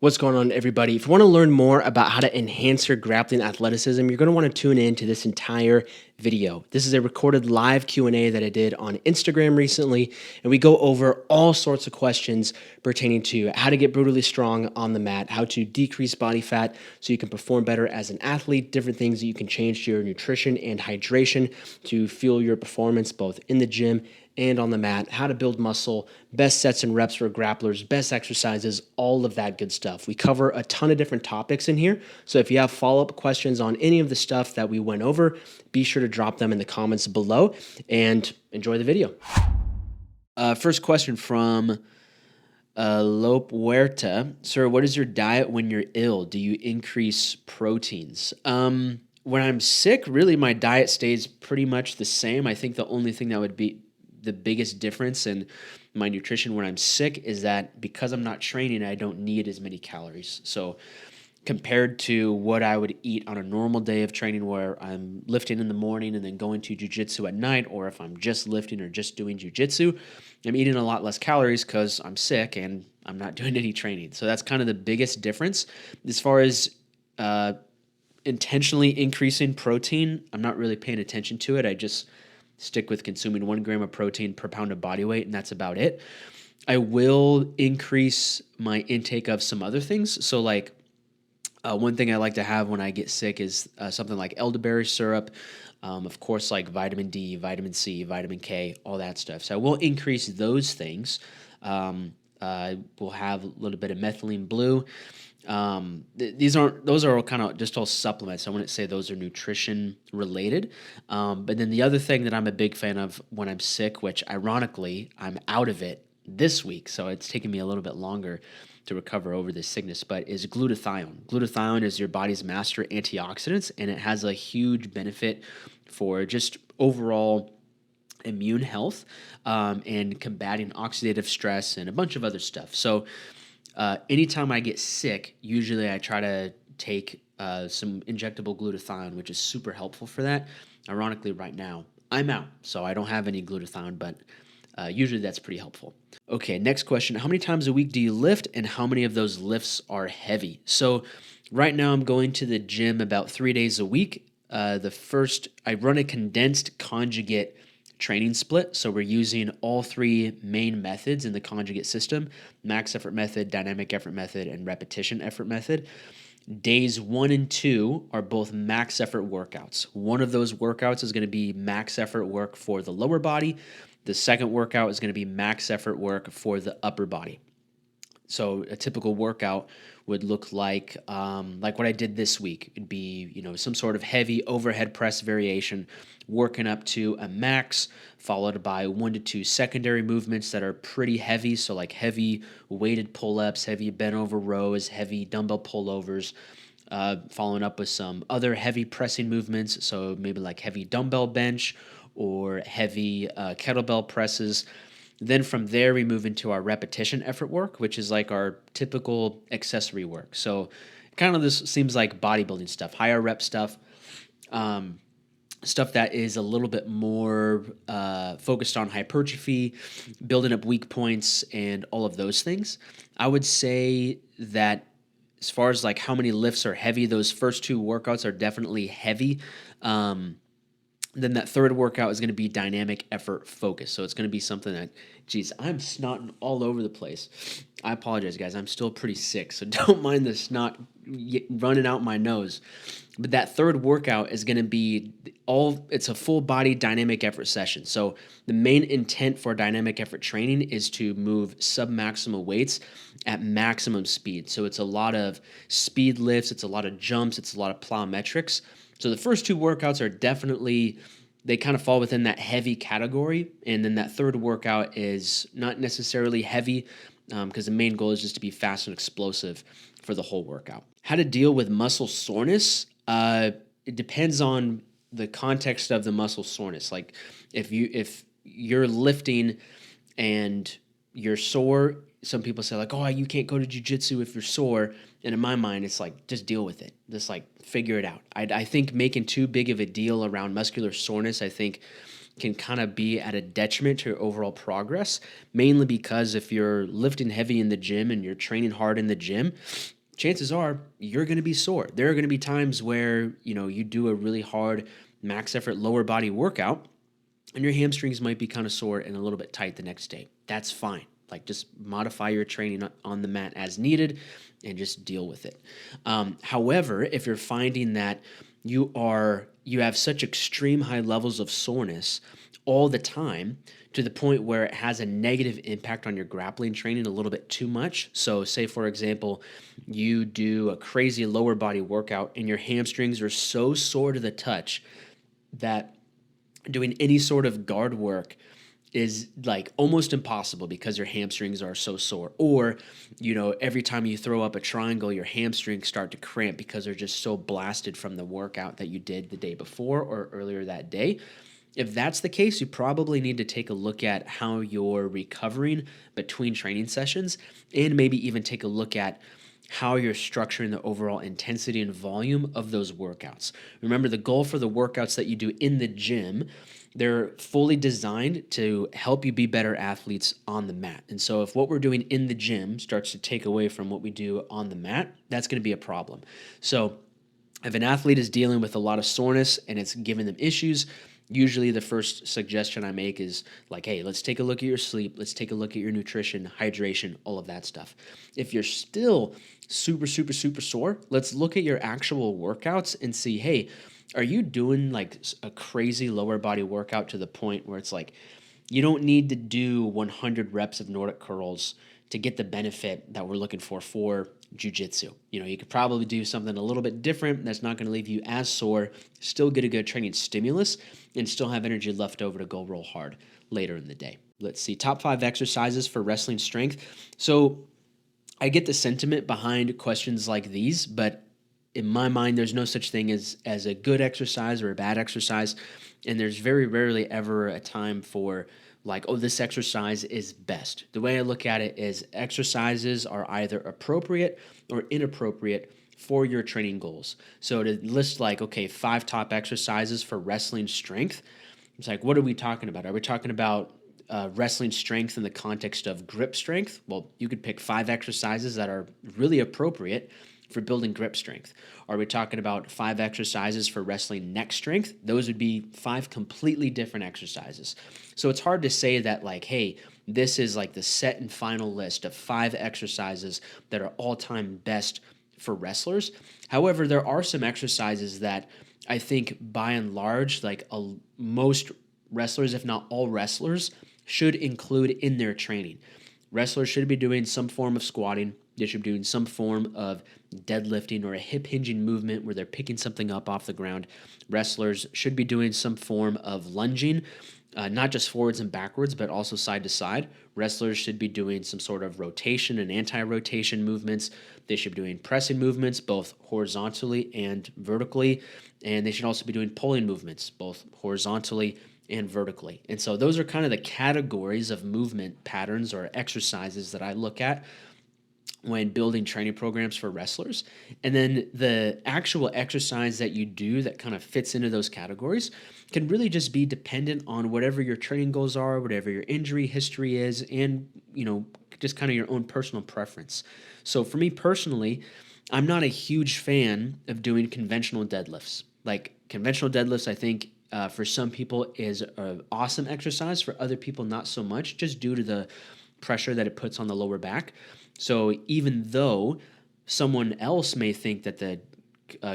What's going on, everybody? If you want to learn more about how to enhance your grappling athleticism, you're going to want to tune in to this entire video. This is a recorded live Q&A that I did on Instagram recently, and we go over all sorts of questions pertaining to how to get brutally strong on the mat, how to decrease body fat so you can perform better as an athlete, different things that you can change to your nutrition and hydration to fuel your performance both in the gym and on the mat, how to build muscle, best sets and reps for grapplers, best exercises, all of that good stuff. We cover a ton of different topics in here. So if you have follow-up questions on any of the stuff that we went over, be sure to drop them in the comments below and enjoy the video. First question from Lope Huerta. Sir, what is your diet when you're ill? Do you increase proteins? When I'm sick, really my diet stays pretty much the same. I think the only thing that would be the biggest difference in my nutrition when I'm sick is that because I'm not training, I don't need as many calories. So compared to what I would eat on a normal day of training where I'm lifting in the morning and then going to jiu-jitsu at night, or if I'm just lifting or just doing jiu-jitsu, I'm eating a lot less calories because I'm sick and I'm not doing any training. So that's kind of the biggest difference. As far as intentionally increasing protein, I'm not really paying attention to it. I just stick with consuming 1 gram of protein per pound of body weight, and that's about it. I will increase my intake of some other things. So like one thing I like to have when I get sick is something like elderberry syrup, of course, like vitamin D, vitamin C, vitamin K, all that stuff. So I will increase those things. We'll have a little bit of methylene blue. Those are all kind of just all supplements. I wouldn't say those are nutrition related. But then the other thing that I'm a big fan of when I'm sick, which ironically I'm out of it this week, so it's taken me a little bit longer to recover over this sickness, but is glutathione. Glutathione is your body's master antioxidants, and it has a huge benefit for just overall immune health and combating oxidative stress and a bunch of other stuff. So anytime I get sick, usually I try to take some injectable glutathione, which is super helpful for that. Ironically, right now, I'm out, so I don't have any glutathione, but usually that's pretty helpful. Okay, next question. How many times a week do you lift, and how many of those lifts are heavy? So right now I'm going to the gym about 3 days a week. I run a condensed conjugate training split. So we're using all 3 main methods in the conjugate system: max effort method, dynamic effort method, and repetition effort method. Days 1 and 2 are both max effort workouts. One of those workouts is going to be max effort work for the lower body. The second workout is going to be max effort work for the upper body. So a typical workout would look like what I did this week. It'd be, some sort of heavy overhead press variation, working up to a max, followed by 1 to 2 secondary movements that are pretty heavy. So like heavy weighted pull-ups, heavy bent over rows, heavy dumbbell pullovers, following up with some other heavy pressing movements. So maybe like heavy dumbbell bench or heavy kettlebell presses. Then from there, we move into our repetition effort work, which is like our typical accessory work. So kind of this seems like bodybuilding stuff, higher rep stuff, stuff that is a little bit more focused on hypertrophy, building up weak points, and all of those things. I would say that as far as like how many lifts are heavy, those first 2 workouts are definitely heavy. Then that third workout is going to be dynamic effort focus. So it's going to be something that, geez, I'm snotting all over the place. I apologize, guys. I'm still pretty sick, so don't mind the snot running out my nose. But that third workout is going to be it's a full body dynamic effort session. So the main intent for dynamic effort training is to move submaximal weights at maximum speed. So it's a lot of speed lifts, it's a lot of jumps, it's a lot of plyometrics. So the first 2 workouts are definitely, they kind of fall within that heavy category. And then that third workout is not necessarily heavy because the main goal is just to be fast and explosive for the whole workout. How to deal with muscle soreness? It depends on the context of the muscle soreness. Like if you're lifting and you're sore, some people say like, oh, you can't go to jiu-jitsu if you're sore. And in my mind, it's like, just deal with it. Just like figure it out. I think making too big of a deal around muscular soreness, I think can kind of be at a detriment to your overall progress, mainly because if you're lifting heavy in the gym and you're training hard in the gym, chances are you're going to be sore. There are going to be times where, you do a really hard max effort lower body workout and your hamstrings might be kind of sore and a little bit tight the next day. That's fine. Like, just modify your training on the mat as needed and just deal with it. However, if you're finding that you have such extreme high levels of soreness all the time to the point where it has a negative impact on your grappling training a little bit too much. So say, for example, you do a crazy lower body workout and your hamstrings are so sore to the touch that doing any sort of guard work is like almost impossible because your hamstrings are so sore. Or, every time you throw up a triangle, your hamstrings start to cramp because they're just so blasted from the workout that you did the day before or earlier that day. If that's the case, you probably need to take a look at how you're recovering between training sessions and maybe even take a look at how you're structuring the overall intensity and volume of those workouts. Remember, the goal for the workouts that you do in the gym, they're fully designed to help you be better athletes on the mat. And so if what we're doing in the gym starts to take away from what we do on the mat, that's going to be a problem. So if an athlete is dealing with a lot of soreness and it's giving them issues, usually the first suggestion I make is like, hey, let's take a look at your sleep. Let's take a look at your nutrition, hydration, all of that stuff. If you're still super, super, super sore, let's look at your actual workouts and see, hey, are you doing like a crazy lower body workout to the point where it's like you don't need to do 100 reps of Nordic curls to get the benefit that we're looking for jiu-jitsu. You could probably do something a little bit different that's not going to leave you as sore, still get a good training stimulus, and still have energy left over to go roll hard later in the day. Let's see, top 5 exercises for wrestling strength. So I get the sentiment behind questions like these, but in my mind, there's no such thing as a good exercise or a bad exercise. And there's very rarely ever a time for like, oh, this exercise is best. The way I look at it is exercises are either appropriate or inappropriate for your training goals. So to list like, okay, 5 top exercises for wrestling strength, it's like, what are we talking about? Are we talking about wrestling strength in the context of grip strength? Well, you could pick 5 exercises that are really appropriate for building grip strength. Are we talking about 5 exercises for wrestling neck strength? Those would be 5 completely different exercises. So it's hard to say that like, hey, this is like the set and final list of 5 exercises that are all-time best for wrestlers. However, there are some exercises that I think by and large, like most wrestlers, if not all wrestlers, should include in their training. Wrestlers should be doing some form of squatting. They should be doing some form of deadlifting or a hip hinging movement where they're picking something up off the ground. Wrestlers should be doing some form of lunging, not just forwards and backwards, but also side to side. Wrestlers should be doing some sort of rotation and anti-rotation movements. They should be doing pressing movements, both horizontally and vertically. And they should also be doing pulling movements, both horizontally and vertically. And so those are kind of the categories of movement patterns or exercises that I look at when building training programs for wrestlers. And then the actual exercise that you do that kind of fits into those categories can really just be dependent on whatever your training goals are, whatever your injury history is, and, just kind of your own personal preference. So for me personally, I'm not a huge fan of doing conventional deadlifts. Like conventional deadlifts, I think for some people is an awesome exercise. For other people, not so much, just due to the pressure that it puts on the lower back. So even though someone else may think that the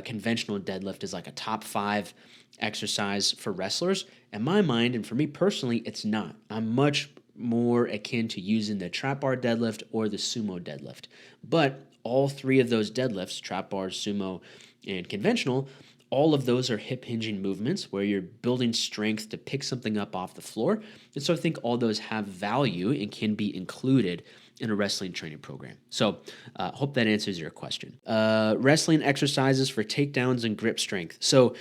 conventional deadlift is like a top 5 exercise for wrestlers, in my mind, and for me personally, it's not. I'm much more akin to using the trap bar deadlift or the sumo deadlift. But all 3 of those deadlifts, trap bars, sumo, and conventional, all of those are hip hinging movements where you're building strength to pick something up off the floor. And so I think all those have value and can be included in a wrestling training program. So hope that answers your question. Wrestling exercises for takedowns and grip strength. So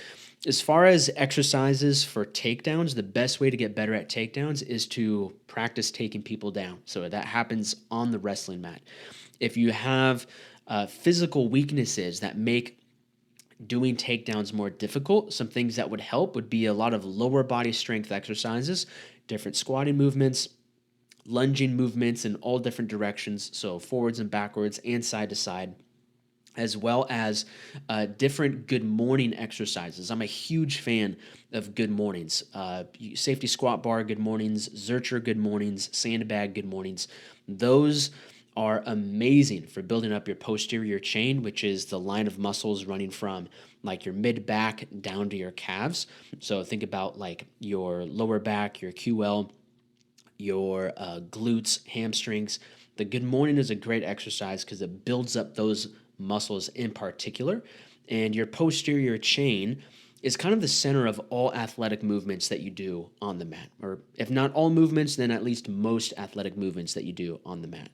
as far as exercises for takedowns, the best way to get better at takedowns is to practice taking people down. So that happens on the wrestling mat. If you have physical weaknesses that make doing takedowns more difficult, some things that would help would be a lot of lower body strength exercises, different squatting movements, lunging movements in all different directions, so forwards and backwards and side to side, as well as different good morning exercises. I'm a huge fan of good mornings. Safety squat bar, good mornings. Zercher, good mornings. Sandbag, good mornings. Those are amazing for building up your posterior chain, which is the line of muscles running from like your mid back down to your calves. So think about like your lower back, your QL, your glutes, hamstrings. The good morning is a great exercise because it builds up those muscles in particular. And your posterior chain is kind of the center of all athletic movements that you do on the mat. Or if not all movements, then at least most athletic movements that you do on the mat.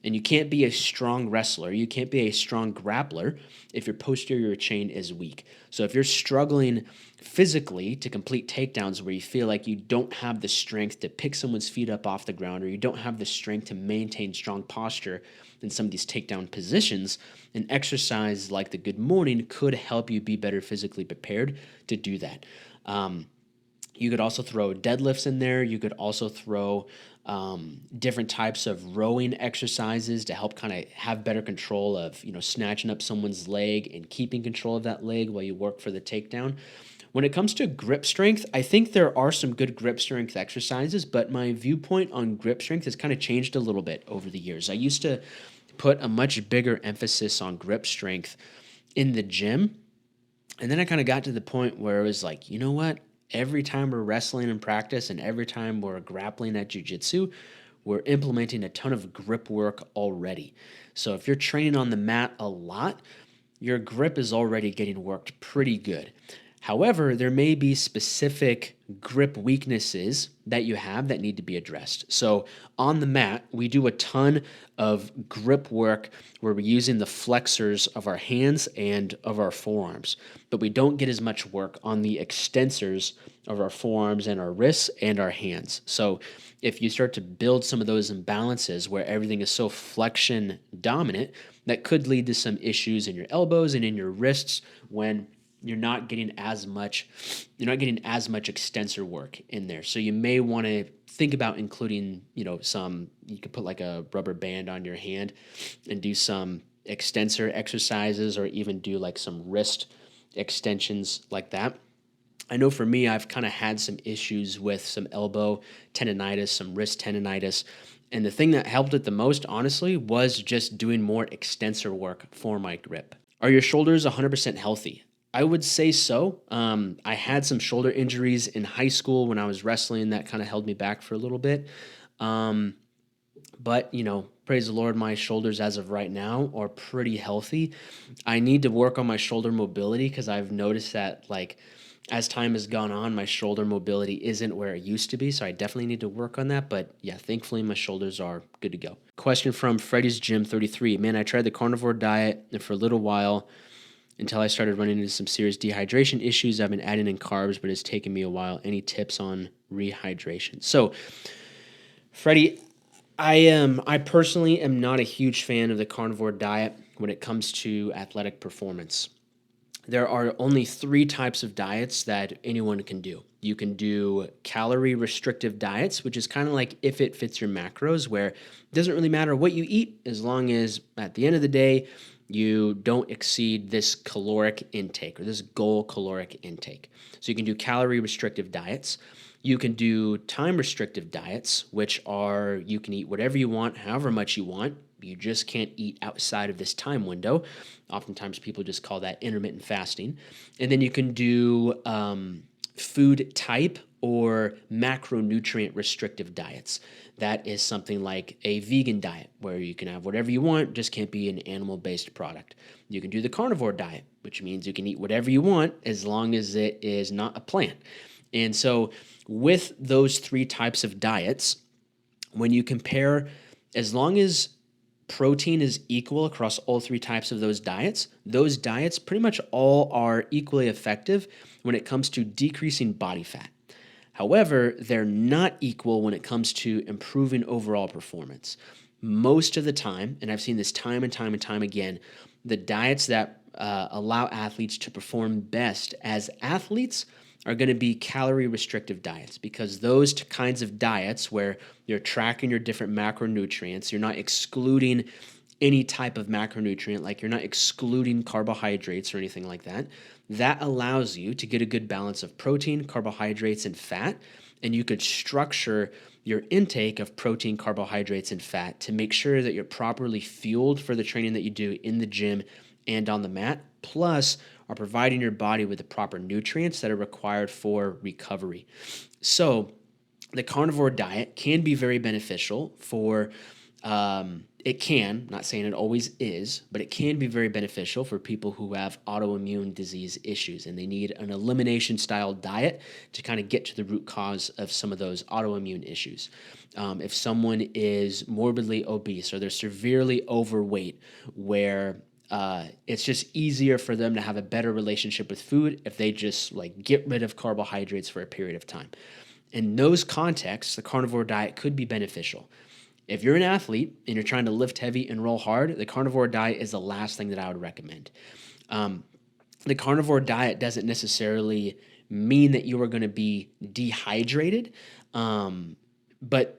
And you can't be a strong wrestler, you can't be a strong grappler if your posterior chain is weak. So if you're struggling physically to complete takedowns where you feel like you don't have the strength to pick someone's feet up off the ground, or you don't have the strength to maintain strong posture in some of these takedown positions, an exercise like the good morning could help you be better physically prepared to do that. You could also throw deadlifts in there. You could also throw different types of rowing exercises to help kind of have better control of, snatching up someone's leg and keeping control of that leg while you work for the takedown. When it comes to grip strength, I think there are some good grip strength exercises, but my viewpoint on grip strength has kind of changed a little bit over the years. I used to put a much bigger emphasis on grip strength in the gym, and then I kind of got to the point where it was like, you know what? Every time we're wrestling in practice and every time we're grappling at jiu-jitsu, we're implementing a ton of grip work already. So if you're training on the mat a lot, your grip is already getting worked pretty good. However, there may be specific grip weaknesses that you have that need to be addressed. So on the mat, we do a ton of grip work where we're using the flexors of our hands and of our forearms, but we don't get as much work on the extensors of our forearms and our wrists and our hands. So if you start to build some of those imbalances where everything is so flexion dominant, that could lead to some issues in your elbows and in your wrists when you're not getting as much extensor work in there. So you may want to think about including, you could put like a rubber band on your hand and do some extensor exercises, or even do like some wrist extensions like that. I know for me, I've kind of had some issues with some elbow tendonitis, some wrist tendonitis. And the thing that helped it the most, honestly, was just doing more extensor work for my grip. Are your shoulders 100% healthy? I would say so. I had some shoulder injuries in high school when I was wrestling that kind of held me back for a little bit. But, praise the Lord, my shoulders as of right now are pretty healthy. I need to work on my shoulder mobility because I've noticed that, like, as time has gone on, my shoulder mobility isn't where it used to be, so I definitely need to work on that. But yeah, thankfully my shoulders are good to go. Question from Freddy's Gym 33. Man, I tried the carnivore diet and for a little while until I started running into some serious dehydration issues. I've been adding in carbs, but it's taken me a while. Any tips on rehydration? So, Freddie, I personally am not a huge fan of the carnivore diet when it comes to athletic performance. There are only 3 types of diets that anyone can do. You can do calorie restrictive diets, which is kind of like if it fits your macros, where it doesn't really matter what you eat as long as at the end of the day you don't exceed this caloric intake or this goal caloric intake. So you can do calorie restrictive diets. You can do time restrictive diets, which are you can eat whatever you want, however much you want. You just can't eat outside of this time window. Oftentimes people just call that intermittent fasting. And then you can do food type or macronutrient restrictive diets. That is something like a vegan diet where you can have whatever you want, just can't be an animal-based product. You can do the carnivore diet, which means you can eat whatever you want as long as it is not a plant. And so with those 3 types of diets, when you compare, as long as protein is equal across all 3 types of those diets pretty much all are equally effective when it comes to decreasing body fat. However, they're not equal when it comes to improving overall performance. Most of the time, and I've seen this time and time and time again, the diets that allow athletes to perform best as athletes are going to be calorie restrictive diets, because those kinds of diets where you're tracking your different macronutrients, you're not excluding any type of macronutrient, like you're not excluding carbohydrates or anything like that, that allows you to get a good balance of protein, carbohydrates, and fat. And you could structure your intake of protein, carbohydrates, and fat to make sure that you're properly fueled for the training that you do in the gym and on the mat, plus are providing your body with the proper nutrients that are required for recovery. So the carnivore diet can be very beneficial for, it can, not saying it always is, but it can be very beneficial for people who have autoimmune disease issues and they need an elimination style diet to kind of get to the root cause of some of those autoimmune issues. If someone is morbidly obese or they're severely overweight, where it's just easier for them to have a better relationship with food if they just like get rid of carbohydrates for a period of time. In those contexts, the carnivore diet could be beneficial. If you're an athlete and you're trying to lift heavy and roll hard, the carnivore diet is the last thing that I would recommend. The carnivore diet doesn't necessarily mean that you are going to be dehydrated, but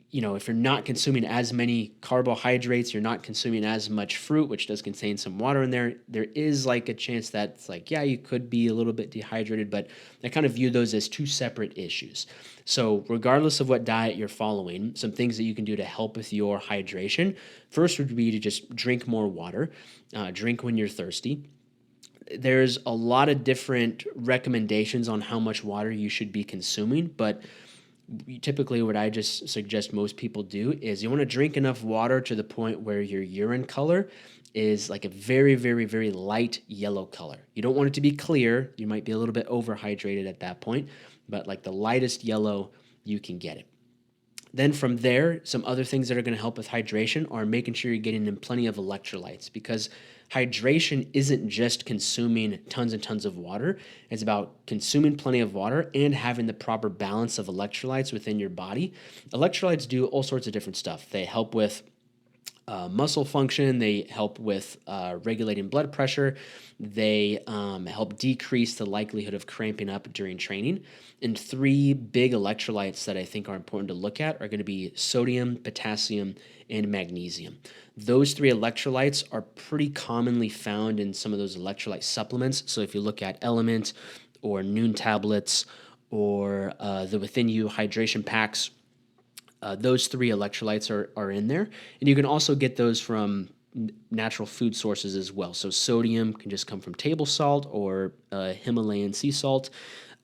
if you're not consuming as many carbohydrates, you're not consuming as much fruit, which does contain some water in there, there is like a chance that it's like, yeah, you could be a little bit dehydrated, but I kind of view those as two separate issues. So regardless of what diet you're following, some things that you can do to help with your hydration, first would be to just drink more water, drink when you're thirsty. There's a lot of different recommendations on how much water you should be consuming, but typically what I just suggest most people do is you want to drink enough water to the point where your urine color is like a very, very, very light yellow color. You don't want it to be clear. You might be a little bit overhydrated at that point, but like the lightest yellow you can get it. Then from there, some other things that are going to help with hydration are making sure you're getting in plenty of electrolytes, because hydration isn't just consuming tons and tons of water. It's about consuming plenty of water and having the proper balance of electrolytes within your body. Electrolytes do all sorts of different stuff. They help with muscle function. They help with regulating blood pressure. They help decrease the likelihood of cramping up during training. And three big electrolytes that I think are important to look at are going to be sodium, potassium, and magnesium. Those three electrolytes are pretty commonly found in some of those electrolyte supplements. So if you look at Element or Noon tablets or the Within You hydration packs, those three electrolytes are in there. And you can also get those from natural food sources as well. So sodium can just come from table salt or Himalayan sea salt.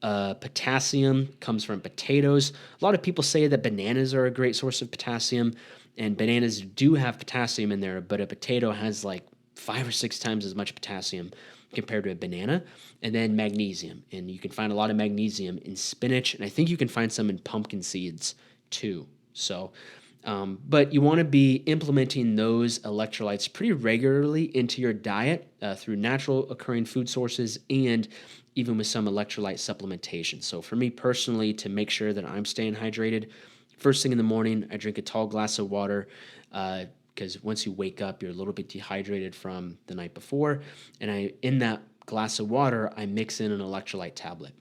Potassium comes from potatoes. A lot of people say that bananas are a great source of potassium, and bananas do have potassium in there, but a potato has like 5 or 6 times as much potassium compared to a banana. And then magnesium, and you can find a lot of magnesium in spinach, and I think you can find some in pumpkin seeds too. So, but you want to be implementing those electrolytes pretty regularly into your diet through natural occurring food sources and even with some electrolyte supplementation. So for me personally, to make sure that I'm staying hydrated, first thing in the morning, I drink a tall glass of water because once you wake up, you're a little bit dehydrated from the night before. And in that glass of water, I mix in an electrolyte tablet.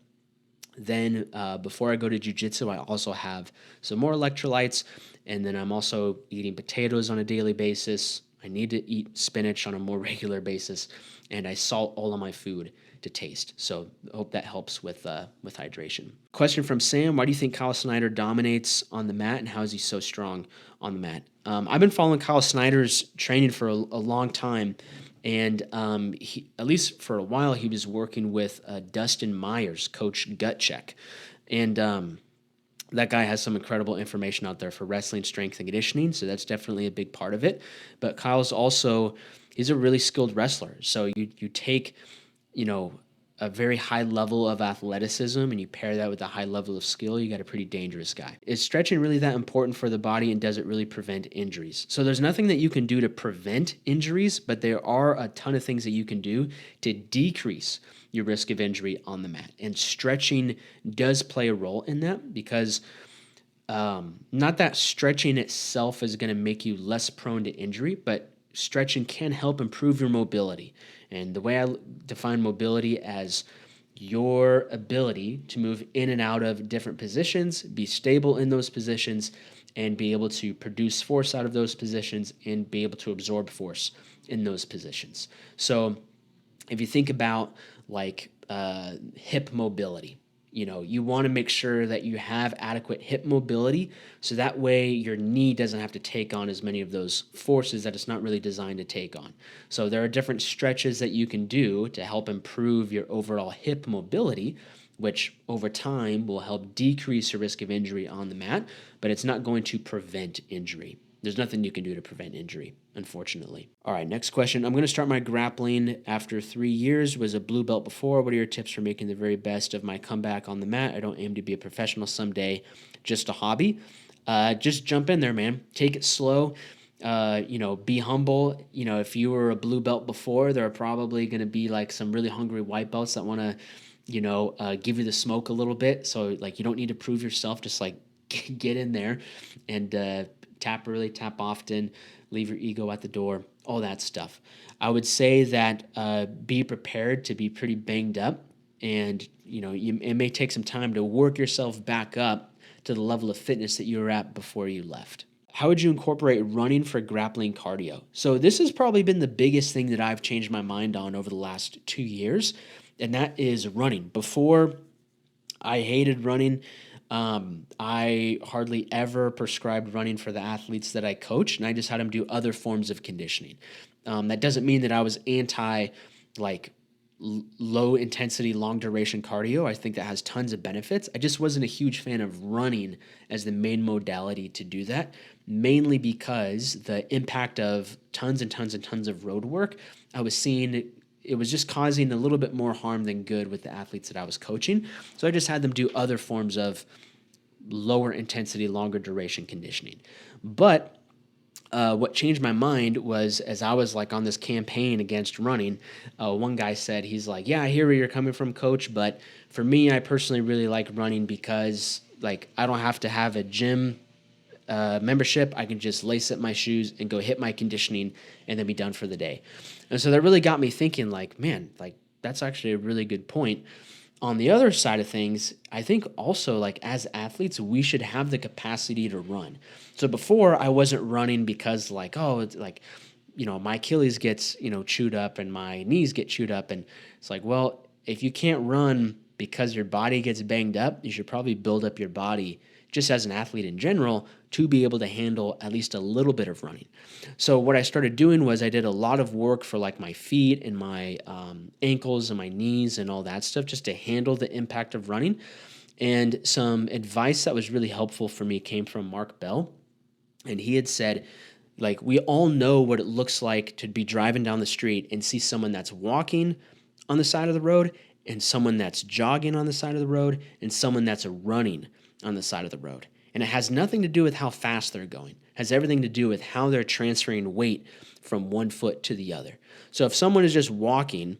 Then before I go to jiu-jitsu, I also have some more electrolytes, and then I'm also eating potatoes on a daily basis. I need to eat spinach on a more regular basis, and I salt all of my food to taste. So I hope that helps with hydration. Question from Sam: why do you think Kyle Snyder dominates on the mat, and how is he so strong on the mat? I've been following Kyle Snyder's training for a long time. And he, at least for a while, he was working with Dustin Myers, Coach Gut Check. And that guy has some incredible information out there for wrestling, strength, and conditioning. So that's definitely a big part of it. But Kyle's also, he's a really skilled wrestler. So you take, a very high level of athleticism and you pair that with a high level of skill, you got a pretty dangerous guy. Is stretching really that important for the body, and does it really prevent injuries? So there's nothing that you can do to prevent injuries, but there are a ton of things that you can do to decrease your risk of injury on the mat. And stretching does play a role in that, because not that stretching itself is going to make you less prone to injury, but stretching can help improve your mobility. And the way I define mobility as your ability to move in and out of different positions, be stable in those positions, and be able to produce force out of those positions and be able to absorb force in those positions. So if you think about like hip mobility, you want to make sure that you have adequate hip mobility so that way your knee doesn't have to take on as many of those forces that it's not really designed to take on. So there are different stretches that you can do to help improve your overall hip mobility, which over time will help decrease your risk of injury on the mat, but it's not going to prevent injury. There's nothing you can do to prevent injury, unfortunately. All right, next question. I'm going to start my grappling after 3 years. Was a blue belt before. What are your tips for making the very best of my comeback on the mat? I don't aim to be a professional someday, just a hobby. Just jump in there, man. Take it slow. Be humble. If you were a blue belt before, there are probably going to be like some really hungry white belts that want to, give you the smoke a little bit. So like you don't need to prove yourself. Just like get in there and tap early, tap often, leave your ego at the door, all that stuff. I would say that be prepared to be pretty banged up, and it may take some time to work yourself back up to the level of fitness that you were at before you left. How would you incorporate running for grappling cardio? So this has probably been the biggest thing that I've changed my mind on over the last 2 years, and that is running. Before, I hated running. I hardly ever prescribed running for the athletes that I coach, and I just had them do other forms of conditioning. That doesn't mean that I was anti like low intensity, long duration cardio. I think that has tons of benefits. I just wasn't a huge fan of running as the main modality to do that, mainly because the impact of tons and tons and tons of road work, I was seeing it was just causing a little bit more harm than good with the athletes that I was coaching. So I just had them do other forms of lower intensity, longer duration conditioning. But what changed my mind was as I was like on this campaign against running, one guy said, he's like, yeah, I hear where you're coming from, coach, but for me, I personally really like running because like I don't have to have a gym membership. I can just lace up my shoes and go hit my conditioning and then be done for the day. And so that really got me thinking like, man, like that's actually a really good point. On the other side of things, I think also like as athletes, we should have the capacity to run. So before I wasn't running because like, oh, it's like, my Achilles gets, chewed up and my knees get chewed up. And it's like, well, if you can't run because your body gets banged up, you should probably build up your body just as an athlete in general to be able to handle at least a little bit of running. So what I started doing was I did a lot of work for like my feet and my ankles and my knees and all that stuff just to handle the impact of running. And some advice that was really helpful for me came from Mark Bell. And he had said, like, we all know what it looks like to be driving down the street and see someone that's walking on the side of the road and someone that's jogging on the side of the road and someone that's running on the side of the road. And it has nothing to do with how fast they're going. It has everything to do with how they're transferring weight from one foot to the other. So if someone is just walking,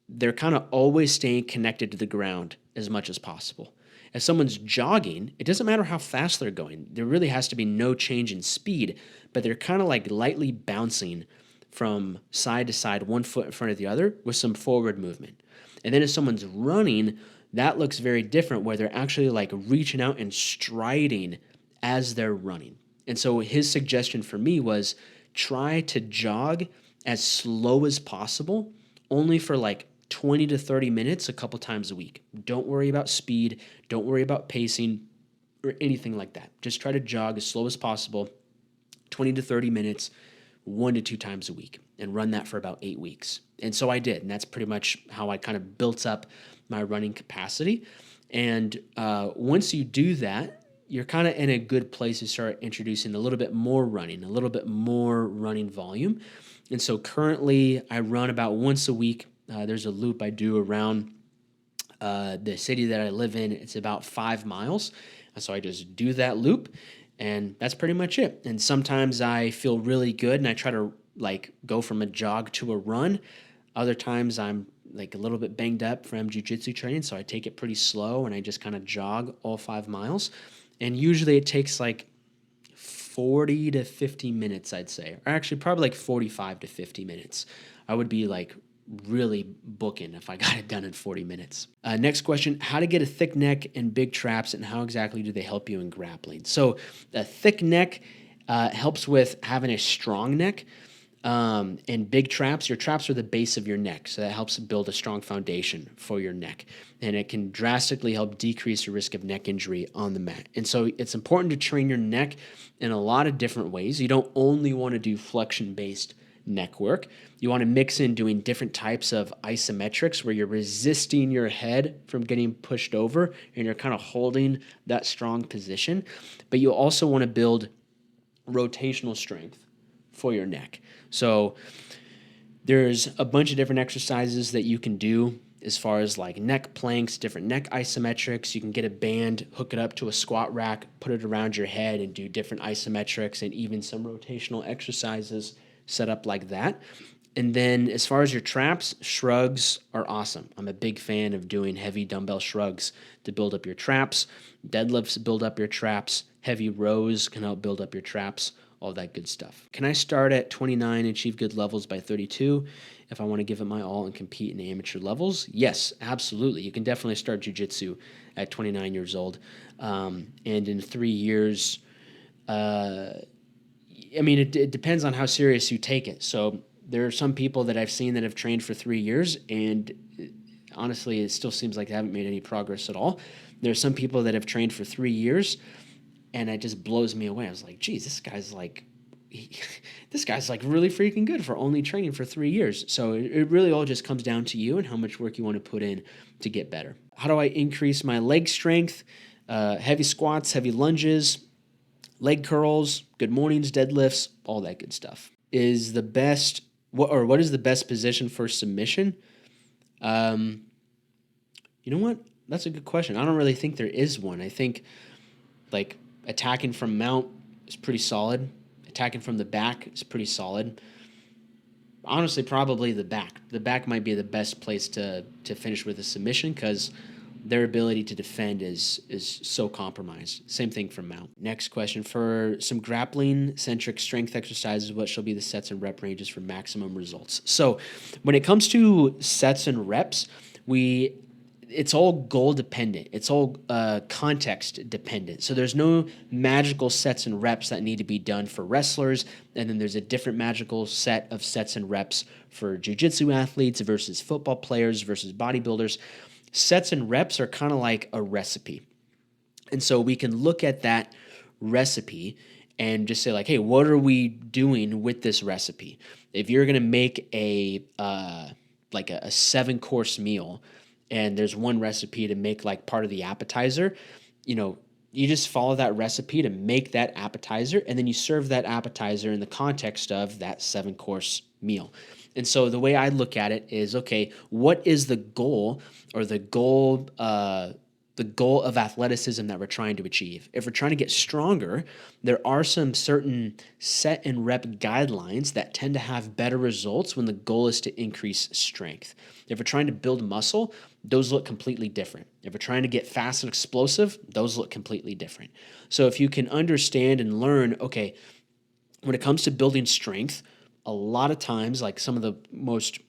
they're kind of always staying connected to the ground as much as possible. If someone's jogging, it doesn't matter how fast they're going. There really has to be no change in speed, but they're kind of like lightly bouncing from side to side, one foot in front of the other with some forward movement. And then if someone's running, that looks very different where they're actually like reaching out and striding as they're running. And so his suggestion for me was try to jog as slow as possible, only for like 20 to 30 minutes a couple times a week. Don't worry about speed. Don't worry about pacing or anything like that. Just try to jog as slow as possible, 20 to 30 minutes, 1 to 2 times a week, and run that for about 8 weeks. And so I did. And that's pretty much how I kind of built up my running capacity. And once you do that, you're kind of in a good place to start introducing a little bit more running, a little bit more running volume. And so currently I run about once a week. There's a loop I do around the city that I live in. It's about 5 miles. And so I just do that loop, and that's pretty much it. And sometimes I feel really good and I try to like go from a jog to a run. Other times I'm like a little bit banged up from jiu-jitsu training, so I take it pretty slow and I just kind of jog all 5 miles. And usually it takes like 40 to 50 minutes, I'd say. Or actually, probably like 45 to 50 minutes. I would be like really booking if I got it done in 40 minutes. Next question, how to get a thick neck and big traps, and how exactly do they help you in grappling? So a thick neck helps with having a strong neck. And big traps, your traps are the base of your neck. So that helps build a strong foundation for your neck. And it can drastically help decrease your risk of neck injury on the mat. And so it's important to train your neck in a lot of different ways. You don't only want to do flexion-based neck work. You want to mix in doing different types of isometrics where you're resisting your head from getting pushed over and you're kind of holding that strong position. But you also want to build rotational strength for your neck. So there's a bunch of different exercises that you can do as far as like neck planks, different neck isometrics. You can get a band, hook it up to a squat rack, put it around your head and do different isometrics and even some rotational exercises set up like that. And then as far as your traps, shrugs are awesome. I'm a big fan of doing heavy dumbbell shrugs to build up your traps. Deadlifts build up your traps. Heavy rows can help build up your traps, all that good stuff. Can I start at 29 and achieve good levels by 32 if I want to give it my all and compete in amateur levels? Yes, absolutely. You can definitely start jiu-jitsu at 29 years old. And in 3 years, I mean, it depends on how serious you take it. So there are some people that I've seen that have trained for 3 years, and honestly, it still seems like they haven't made any progress at all. There are some people that have trained for 3 years, and it just blows me away. I was like, geez, this guy's like really freaking good for only training for 3 years. So it really all just comes down to you and how much work you want to put in to get better. How do I increase my leg strength? Heavy squats, heavy lunges, leg curls, good mornings, deadlifts, all that good stuff. What is the best position for submission? You know what? That's a good question. I don't really think there is one. I think like attacking from mount is pretty solid. Attacking from the back is pretty solid. Honestly, probably the back. The back might be the best place to finish with a submission because their ability to defend is so compromised. Same thing for mount. Next question. For some grappling-centric strength exercises, what shall be the sets and rep ranges for maximum results? So when it comes to sets and reps, it's all goal dependent. It's all context dependent. So there's no magical sets and reps that need to be done for wrestlers, and then there's a different magical set of sets and reps for jiu-jitsu athletes versus football players versus bodybuilders. Sets and reps are kind of like a recipe. And so we can look at that recipe and just say like, hey, what are we doing with this recipe? If you're going to make a 7-course meal and there's one recipe to make like part of the appetizer, you just follow that recipe to make that appetizer, and then you serve that appetizer in the context of that 7-course meal. And so the way I look at it is, okay, what is the goal or the goal of athleticism that we're trying to achieve? If we're trying to get stronger, there are some certain set and rep guidelines that tend to have better results when the goal is to increase strength. If we're trying to build muscle, those look completely different. If we're trying to get fast and explosive, those look completely different. So if you can understand and learn, okay, when it comes to building strength, a lot of times, like some of the most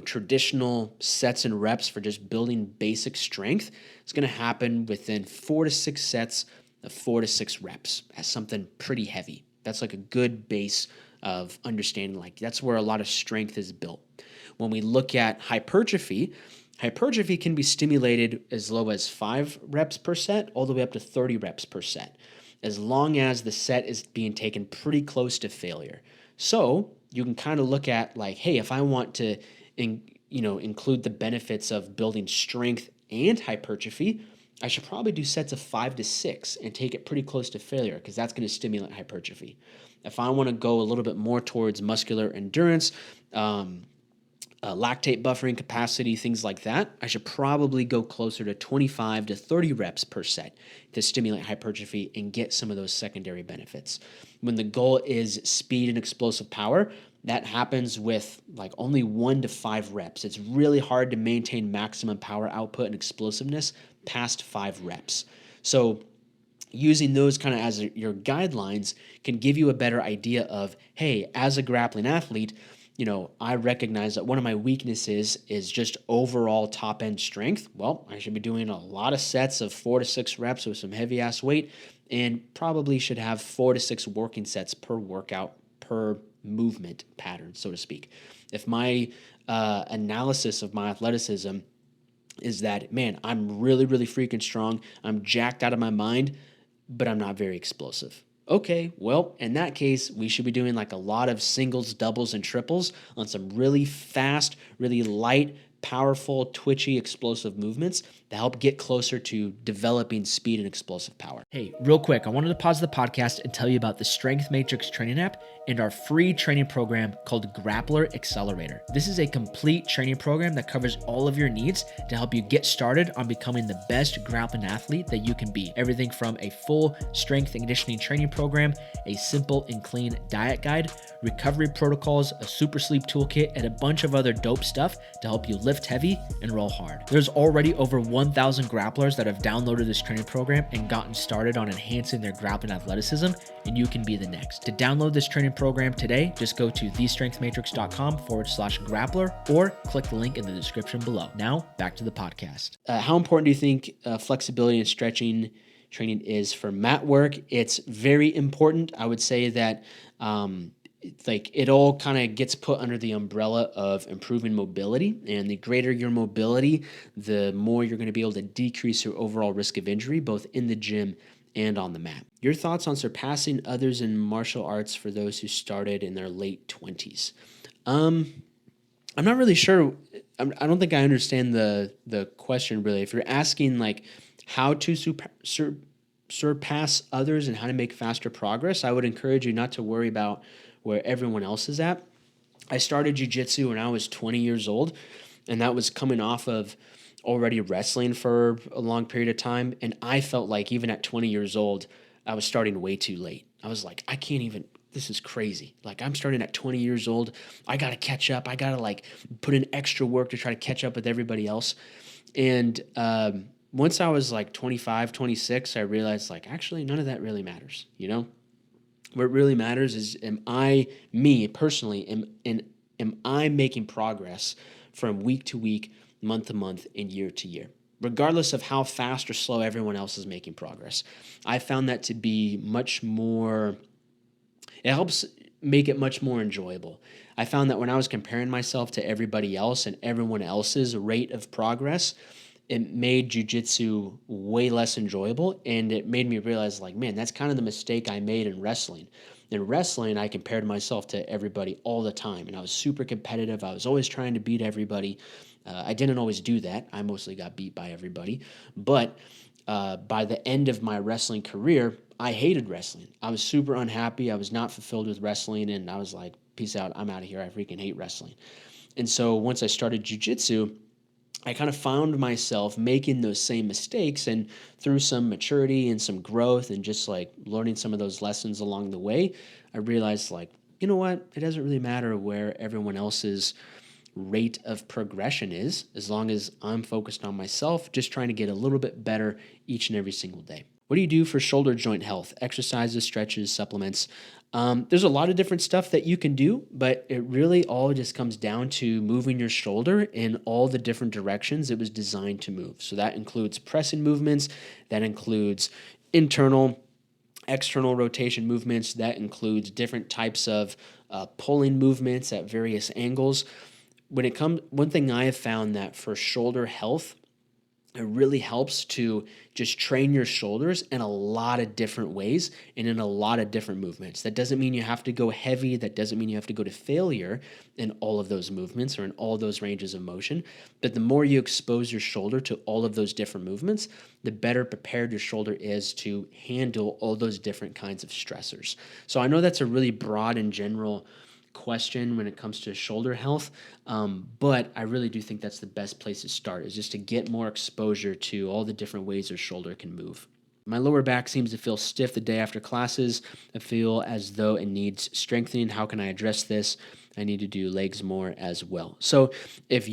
traditional sets and reps for just building basic strength, it's going to happen within 4 to 6 sets of 4 to 6 reps as something pretty heavy. That's like a good base of understanding. Like that's where a lot of strength is built. When we look at hypertrophy can be stimulated as low as 5 reps per set all the way up to 30 reps per set, as long as the set is being taken pretty close to failure. So you can kind of look at like, hey, if I want to include the benefits of building strength and hypertrophy, I should probably do sets of 5 to 6 and take it pretty close to failure because that's going to stimulate hypertrophy. If I want to go a little bit more towards muscular endurance, lactate buffering capacity, things like that, I should probably go closer to 25 to 30 reps per set to stimulate hypertrophy and get some of those secondary benefits. When the goal is speed and explosive power, that happens with like only 1 to 5 reps. It's really hard to maintain maximum power output and explosiveness past 5 reps. So using those kind of as your guidelines can give you a better idea of, hey, as a grappling athlete, I recognize that one of my weaknesses is just overall top end strength. Well, I should be doing a lot of sets of 4 to 6 reps with some heavy ass weight, and probably should have 4 to 6 working sets per workout, per movement pattern, so to speak. If my analysis of my athleticism is that, man, I'm really, really freaking strong, I'm jacked out of my mind, but I'm not very explosive. Okay, well, in that case, we should be doing like a lot of singles, doubles, and triples on some really fast, really light, powerful, twitchy, explosive movements to help get closer to developing speed and explosive power. Hey, real quick, I wanted to pause the podcast and tell you about the Strength Matrix training app and our free training program called Grappler Accelerator. This is a complete training program that covers all of your needs to help you get started on becoming the best grappling athlete that you can be. Everything from a full strength and conditioning training program, a simple and clean diet guide, recovery protocols, a super sleep toolkit, and a bunch of other dope stuff to help you lift heavy and roll hard. There's already over 1,000 grapplers that have downloaded this training program and gotten started on enhancing their grappling athleticism, and you can be the next. To download this training program today, just go to thestrengthmatrix.com/grappler or click the link in the description below. Now, back to the podcast. How important do you think flexibility and stretching training is for mat work? It's very important. I would say that it all kind of gets put under the umbrella of improving mobility, and the greater your mobility, the more you're going to be able to decrease your overall risk of injury, both in the gym and on the mat. Your thoughts on surpassing others in martial arts for those who started in their late 20s? I'm not really sure. I don't think I understand the question really. If you're asking like how to surpass others and how to make faster progress, I would encourage you not to worry about where everyone else is at. I started jiu-jitsu when I was 20 years old, and that was coming off of already wrestling for a long period of time. And I felt like even at 20 years old, I was starting way too late. I was like, I can't even, this is crazy. Like, I'm starting at 20 years old. I got to catch up. I got to like put in extra work to try to catch up with everybody else. And once I was like 25, 26, I realized like, actually, none of that really matters, you know? What really matters is, me personally, am I making progress from week to week, month to month, and year to year, regardless of how fast or slow everyone else is making progress. I found that to be much more, it helps make it much more enjoyable. I found that when I was comparing myself to everybody else and everyone else's rate of progress, it made jiu-jitsu way less enjoyable, and it made me realize, like, man, that's kind of the mistake I made in wrestling. In wrestling, I compared myself to everybody all the time, and I was super competitive. I was always trying to beat everybody. I didn't always do that. I mostly got beat by everybody. But by the end of my wrestling career, I hated wrestling. I was super unhappy. I was not fulfilled with wrestling, and I was like, peace out. I'm out of here. I freaking hate wrestling. And so once I started jiu-jitsu, I kind of found myself making those same mistakes, and through some maturity and some growth and just like learning some of those lessons along the way, I realized, like, you know what? It doesn't really matter where everyone else's rate of progression is, as long as I'm focused on myself, just trying to get a little bit better each and every single day. What do you do for shoulder joint health? Exercises, stretches, supplements. There's a lot of different stuff that you can do, but it really all just comes down to moving your shoulder in all the different directions it was designed to move. So that includes pressing movements, that includes internal, external rotation movements, that includes different types of pulling movements at various angles. One thing I have found that for shoulder health, it really helps to just train your shoulders in a lot of different ways and in a lot of different movements. That doesn't mean you have to go heavy. That doesn't mean you have to go to failure in all of those movements or in all those ranges of motion. But the more you expose your shoulder to all of those different movements, the better prepared your shoulder is to handle all those different kinds of stressors. So I know that's a really broad and general question when it comes to shoulder health, but I really do think that's the best place to start, is just to get more exposure to all the different ways your shoulder can move. My lower back seems to feel stiff the day after classes. I feel as though it needs strengthening. How can I address this? I need to do legs more as well. So if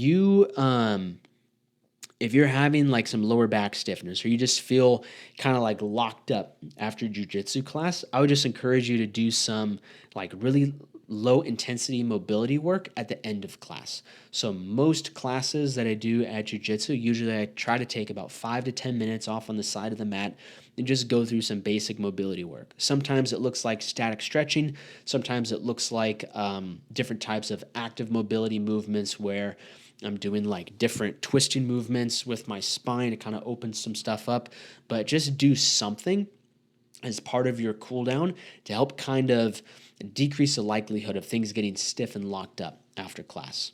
if you're having like some lower back stiffness or you just feel kind of like locked up after jiu-jitsu class, I would just encourage you to do some like really low intensity mobility work at the end of class. So most classes that I do at jiu-jitsu, usually I try to take about 5 to 10 minutes off on the side of the mat and just go through some basic mobility work. Sometimes it looks like static stretching. Sometimes it looks like different types of active mobility movements where I'm doing like different twisting movements with my spine to kind of open some stuff up, but just do something as part of your cool down to help kind of decrease the likelihood of things getting stiff and locked up after class.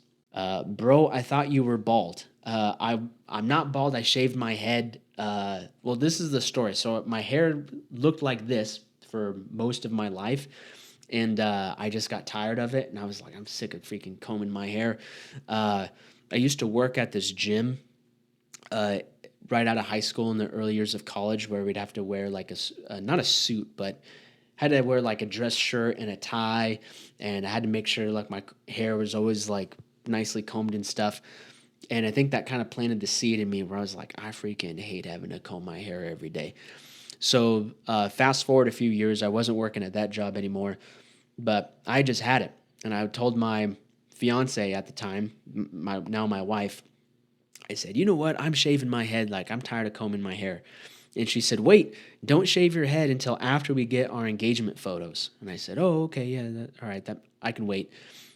Bro, I thought you were bald. I'm not bald. I shaved my head. Well, this is the story. So my hair looked like this for most of my life, and I just got tired of it, and I was like, I'm sick of freaking combing my hair. I used to work at this gym right out of high school in the early years of college where we'd have to wear like not a suit, but had to wear like a dress shirt and a tie, and I had to make sure like my hair was always like nicely combed and stuff. And I think that kind of planted the seed in me where I was like, I freaking hate having to comb my hair every day. So fast forward a few years, I wasn't working at that job anymore, but I just had it. And I told my fiance at the time, now my wife, I said, you know what? I'm shaving my head. Like, I'm tired of combing my hair. And she said, wait, don't shave your head until after we get our engagement photos. And I said, oh, okay, yeah, all right, that I can wait.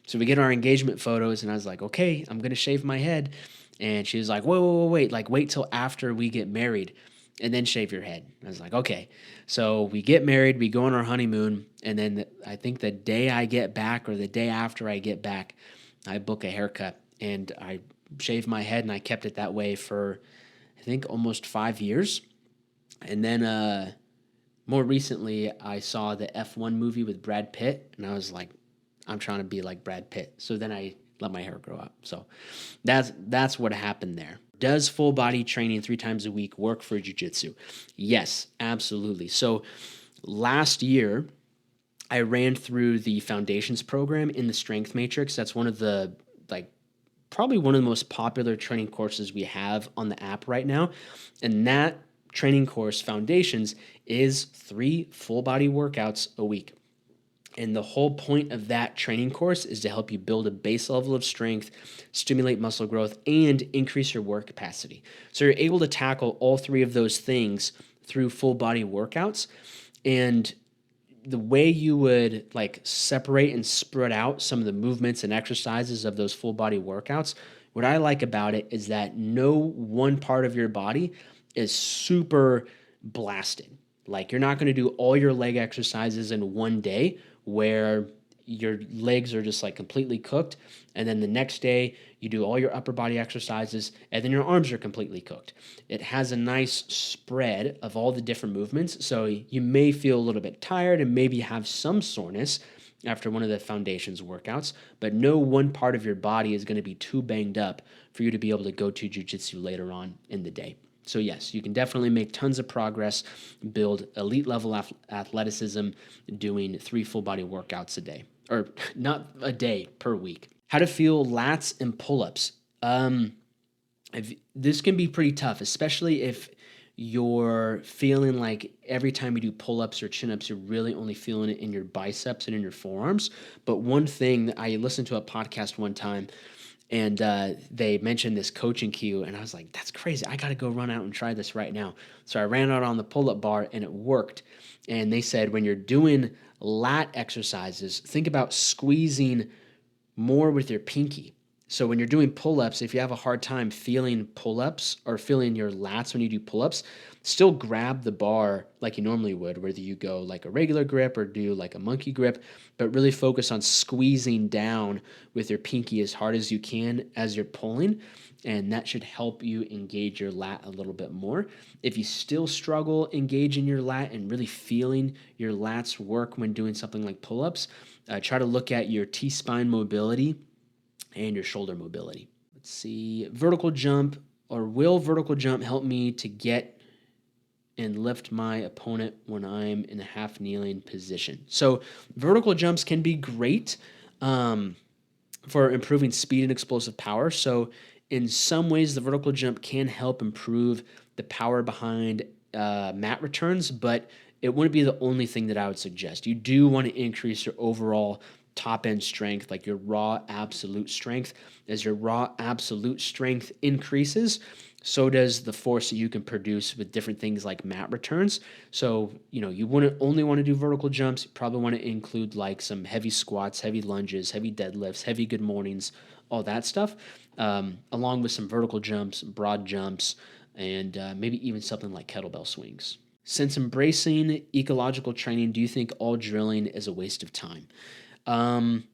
So we get our engagement photos, and I was like, okay, I'm going to shave my head. And she was like, whoa, wait, like, wait till after we get married and then shave your head. And I was like, okay. So we get married, we go on our honeymoon, and then I think the day I get back or the day after I get back, I book a haircut, and I shaved my head, and I kept it that way for, I think, almost 5 years. And then more recently, I saw the F1 movie with Brad Pitt, and I was like, I'm trying to be like Brad Pitt. So then I let my hair grow up. So that's what happened there. Does full body training 3 times a week work for jiu-jitsu? Yes, absolutely. So last year, I ran through the foundations program in the strength matrix. That's one of the like probably one of the most popular training courses we have on the app right now. And that training course, Foundations, is 3 full body workouts a week. And the whole point of that training course is to help you build a base level of strength, stimulate muscle growth, and increase your work capacity. So you're able to tackle all 3 of those things through full body workouts. And the way you would like separate and spread out some of the movements and exercises of those full body workouts, what I like about it is that no one part of your body is super blasted. Like you're not going to do all your leg exercises in one day where your legs are just like completely cooked, and then the next day you do all your upper body exercises, and then your arms are completely cooked. It has a nice spread of all the different movements, so you may feel a little bit tired and maybe have some soreness after one of the foundations workouts, but no one part of your body is going to be too banged up for you to be able to go to jiu-jitsu later on in the day. So yes, you can definitely make tons of progress, build elite level athleticism doing 3 full body workouts a day, or not a day, per week. How to feel lats and pull-ups. This can be pretty tough, especially if you're feeling like every time you do pull-ups or chin-ups, you're really only feeling it in your biceps and in your forearms. But one thing that I listened to a podcast one time, and they mentioned this coaching cue, and I was like, that's crazy. I got to go run out and try this right now. So I ran out on the pull-up bar, and it worked. And they said when you're doing lat exercises, think about squeezing more with your pinky. So when you're doing pull-ups, if you have a hard time feeling pull-ups or feeling your lats when you do pull-ups, still grab the bar like you normally would, whether you go like a regular grip or do like a monkey grip, but really focus on squeezing down with your pinky as hard as you can as you're pulling, and that should help you engage your lat a little bit more. If you still struggle engaging your lat and really feeling your lats work when doing something like pull-ups, try to look at your T-spine mobility and your shoulder mobility. Let's see, vertical jump, or will vertical jump help me to get and lift my opponent when I'm in a half kneeling position? So vertical jumps can be great for improving speed and explosive power. So In some ways, the vertical jump can help improve the power behind mat returns, but it wouldn't be the only thing that I would suggest. You do want to increase your overall top end strength, like your raw absolute strength. As your raw absolute strength increases, so does the force that you can produce with different things like mat returns. So, you wouldn't only want to do vertical jumps. You probably want to include like some heavy squats, heavy lunges, heavy deadlifts, heavy good mornings, all that stuff, along with some vertical jumps, broad jumps, and maybe even something like kettlebell swings. Since embracing ecological training, do you think all drilling is a waste of time? Um,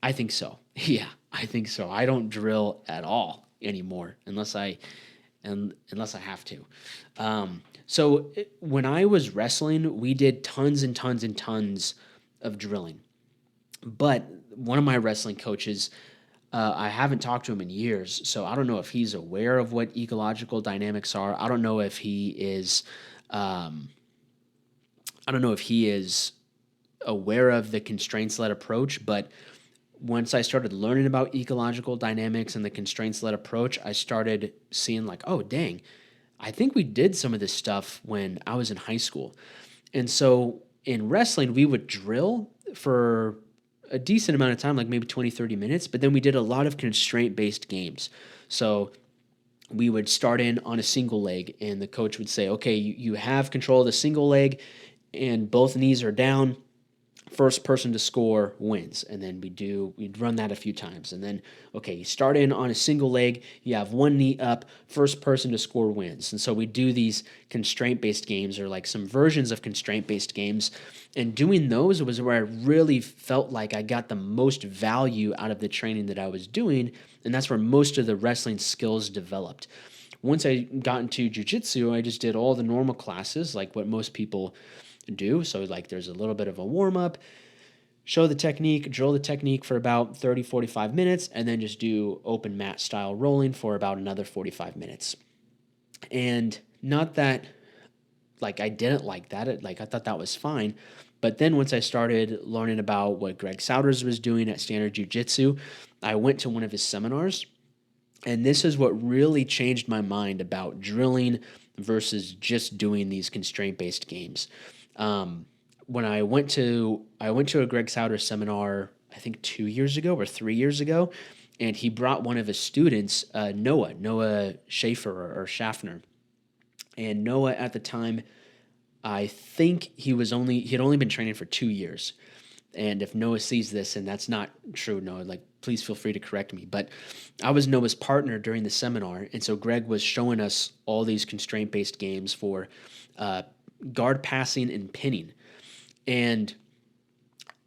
I think so. Yeah, I think so. I don't drill at all anymore unless I have to. When I was wrestling, we did tons and tons and tons of drilling. But one of my wrestling coaches, I haven't talked to him in years, so I don't know if he's aware of what ecological dynamics are. I don't know if he is. Um, I don't know if he is aware of the constraints-led approach, but once I started learning about ecological dynamics and the constraints-led approach, I started seeing like, oh, dang, I think we did some of this stuff when I was in high school. And so in wrestling, we would drill for a decent amount of time, like maybe 20, 30 minutes, but then we did a lot of constraint-based games. So we would start in on a single leg, and the coach would say, okay, you have control of the single leg, and both knees are down. First person to score wins. And then we'd run that a few times. And then, okay, you start in on a single leg, you have one knee up, first person to score wins. And so we do these constraint-based games, or like some versions of constraint-based games. And doing those was where I really felt like I got the most value out of the training that I was doing. And that's where most of the wrestling skills developed. Once I got into jiu-jitsu, I just did all the normal classes, like what most people do. So like there's a little bit of a warm-up, show the technique, drill the technique for about 30, 45 minutes, and then just do open mat style rolling for about another 45 minutes. And not that like I didn't like that, like I thought that was fine. But then once I started learning about what Greg Souders was doing at Standard Jiu-Jitsu, I went to one of his seminars, and this is what really changed my mind about drilling versus just doing these constraint-based games. When I went to a Greg Souders seminar, I think 2 years ago or 3 years ago, and he brought one of his students, Noah Schaefer or Schaffner. And Noah at the time, I think he had only been training for 2 years. And if Noah sees this and that's not true, Noah, like please feel free to correct me. But I was Noah's partner during the seminar, and so Greg was showing us all these constraint-based games for guard passing and pinning. And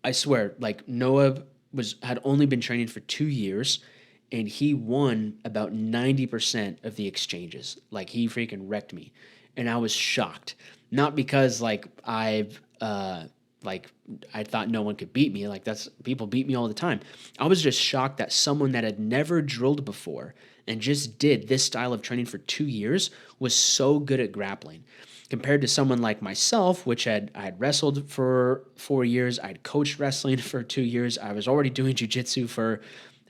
I swear, like Noah had only been training for 2 years, and he won about 90% of the exchanges. Like he freaking wrecked me, and I was shocked. Not because I thought no one could beat me. Like people beat me all the time. I was just shocked that someone that had never drilled before and just did this style of training for 2 years was so good at grappling. Compared to someone like myself, which I had wrestled for 4 years, I'd coached wrestling for 2 years, I was already doing jiu-jitsu for,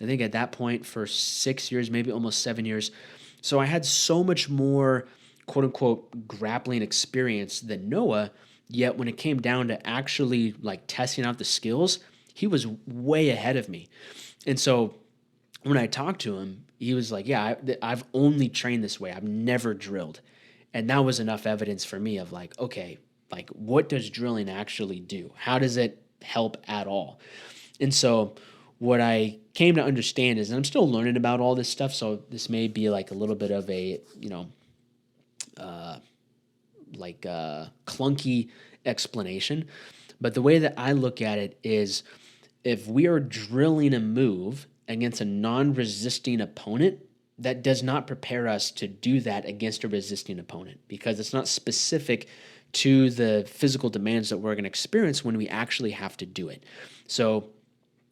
I think at that point, for 6 years, maybe almost 7 years. So I had so much more quote-unquote grappling experience than Noah, yet when it came down to actually like testing out the skills, he was way ahead of me. And so when I talked to him, he was like, yeah, I've only trained this way. I've never drilled. And that was enough evidence for me of like, okay, like what does drilling actually do? How does it help at all? And so what I came to understand is, and I'm still learning about all this stuff, so this may be like a little bit of a, clunky explanation. But the way that I look at it is if we are drilling a move against a non-resisting opponent, that does not prepare us to do that against a resisting opponent because it's not specific to the physical demands that we're going to experience when we actually have to do it. So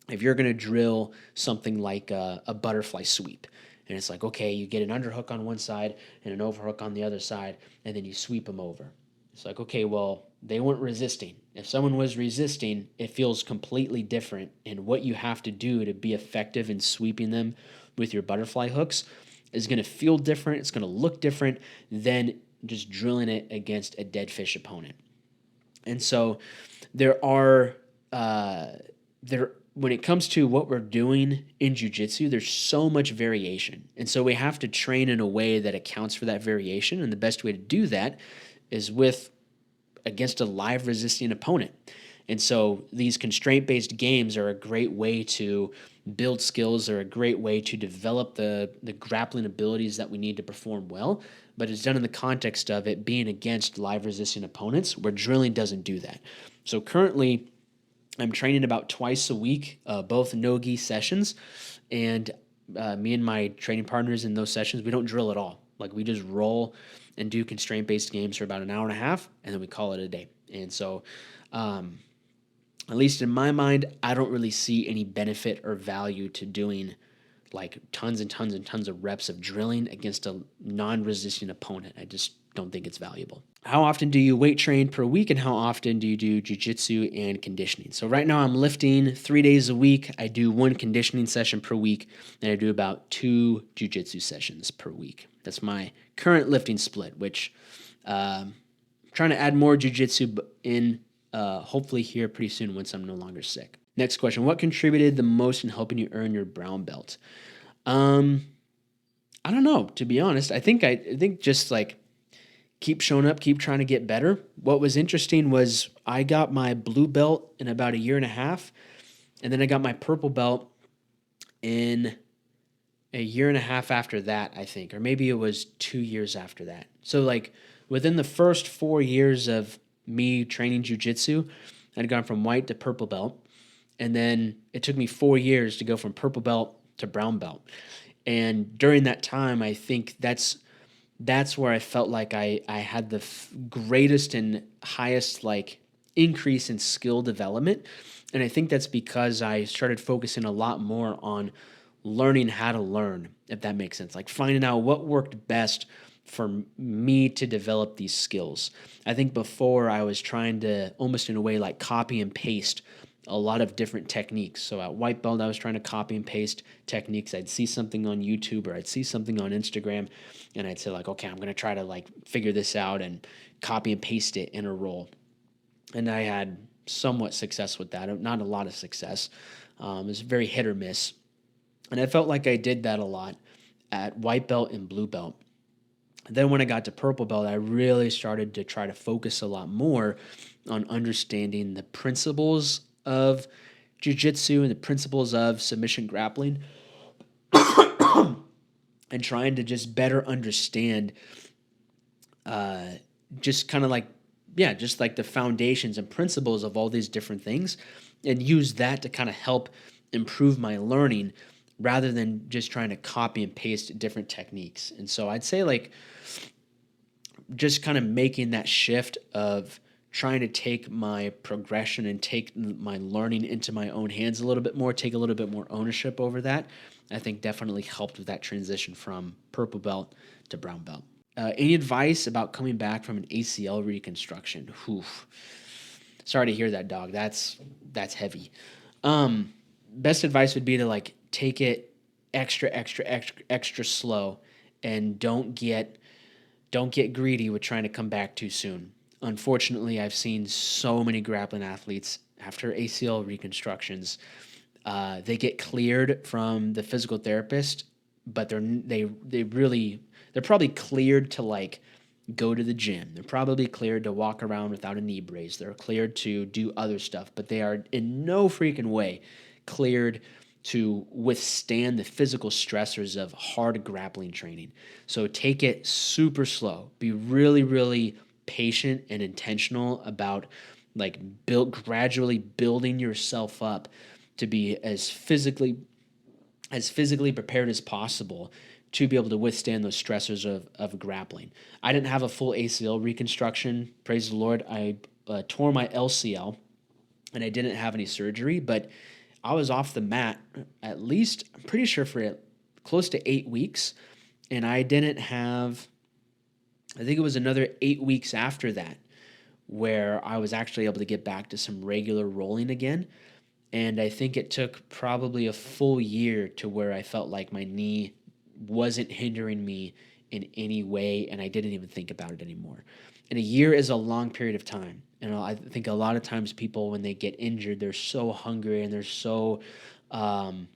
if you're going to drill something like a butterfly sweep, and it's like, okay, you get an underhook on one side and an overhook on the other side, and then you sweep them over. It's like, okay, well, they weren't resisting. If someone was resisting, it feels completely different. And what you have to do to be effective in sweeping them with your butterfly hooks is going to feel different. It's going to look different than just drilling it against a dead fish opponent. And so there are when it comes to what we're doing in jiu-jitsu, there's so much variation. And so we have to train in a way that accounts for that variation. And the best way to do that is against a live resisting opponent. And so these constraint-based games are a great way to build skills, are a great way to develop the grappling abilities that we need to perform well, but it's done in the context of it being against live resisting opponents, where drilling doesn't do that. So currently, I'm training about twice a week, both no-gi sessions, and me and my training partners in those sessions, we don't drill at all. Like, we just roll and do constraint-based games for about an hour and a half, and then we call it a day. And so, at least in my mind, I don't really see any benefit or value to doing like tons and tons and tons of reps of drilling against a non-resisting opponent. I just don't think it's valuable. How often do you weight train per week, and how often do you do jiu-jitsu and conditioning? So right now I'm lifting 3 days a week. I do 1 conditioning session per week, and I do about 2 jiu-jitsu sessions per week. That's my current lifting split, which I'm trying to add more jiu-jitsu in hopefully here pretty soon once I'm no longer sick. Next question: what contributed the most in helping you earn your brown belt? I don't know, to be honest. I think just like keep showing up, keep trying to get better. What was interesting was I got my blue belt in about a year and a half, and then I got my purple belt in a year and a half after that, I think, or maybe it was 2 years after that. So like within the first 4 years of me training jiu-jitsu, I'd gone from white to purple belt. And then it took me 4 years to go from purple belt to brown belt. And during that time, I think that's where I felt like I had the greatest and highest like increase in skill development. And I think that's because I started focusing a lot more on learning how to learn, if that makes sense. Like finding out what worked best for me to develop these skills. I think before I was trying to almost in a way like copy and paste a lot of different techniques. So at white belt, I was trying to copy and paste techniques. I'd see something on YouTube or I'd see something on Instagram, and I'd say like, okay, I'm going to try to like figure this out and copy and paste it in a roll. And I had somewhat success with that. Not a lot of success. It was very hit or miss. And I felt like I did that a lot at white belt and blue belt. Then when I got to purple belt, I really started to try to focus a lot more on understanding the principles of jiu-jitsu and the principles of submission grappling and trying to just better understand just kind of like, just like the foundations and principles of all these different things, and use that to kind of help improve my learning rather than just trying to copy and paste different techniques. And so I'd say like just kind of making that shift of trying to take my progression and take my learning into my own hands a little bit more, take a little bit more ownership over that, I think definitely helped with that transition from purple belt to brown belt. Any advice about coming back from an ACL reconstruction? Oof. Sorry to hear that, dog. That's heavy. Best advice would be to like take it extra slow, and don't get greedy with trying to come back too soon. Unfortunately, I've seen so many grappling athletes after ACL reconstructions. They get cleared from the physical therapist, but they're probably cleared to like go to the gym. They're probably cleared to walk around without a knee brace. They're cleared to do other stuff, but they are in no freaking way cleared to withstand the physical stressors of hard grappling training. So take it super slow. Be really, really patient and intentional about like gradually building yourself up to be as physically prepared as possible to be able to withstand those stressors of grappling. I didn't have a full ACL reconstruction. Praise the Lord. I tore my LCL, and I didn't have any surgery, but I was off the mat at least, I'm pretty sure, for close to 8 weeks, and I didn't have, I think it was another 8 weeks after that where I was actually able to get back to some regular rolling again. And I think it took probably a full year to where I felt like my knee wasn't hindering me in any way, and I didn't even think about it anymore. And a year is a long period of time. And I think a lot of times people, when they get injured, they're so hungry and um,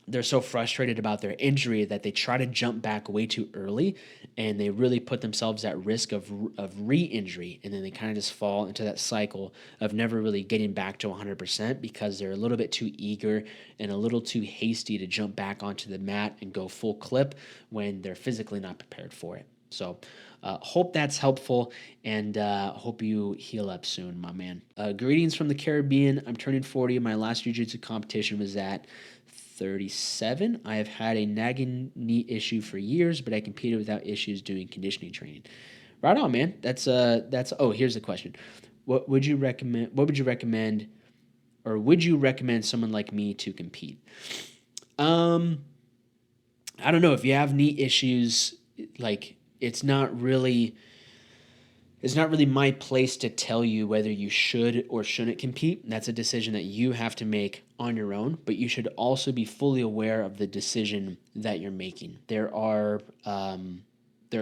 they're so frustrated about their injury that they try to jump back way too early, and they really put themselves at risk of re-injury, and then they kind of just fall into that cycle of never really getting back to 100% because they're a little bit too eager and a little too hasty to jump back onto the mat and go full clip when they're physically not prepared for it. So hope that's helpful, and hope you heal up soon, my man. Greetings from the Caribbean. I'm turning 40. My last jiu-jitsu competition was at 37. I have had a nagging knee issue for years, but I competed without issues doing conditioning training. Right on, man. That's. Oh, here's the question. What would you recommend? What would you recommend, or would you recommend someone like me to compete? Um, I don't know if you have knee issues. Like, it's not really my place to tell you whether you should or shouldn't compete. That's a decision that you have to make on your own, but you should also be fully aware of the decision that you're making. There are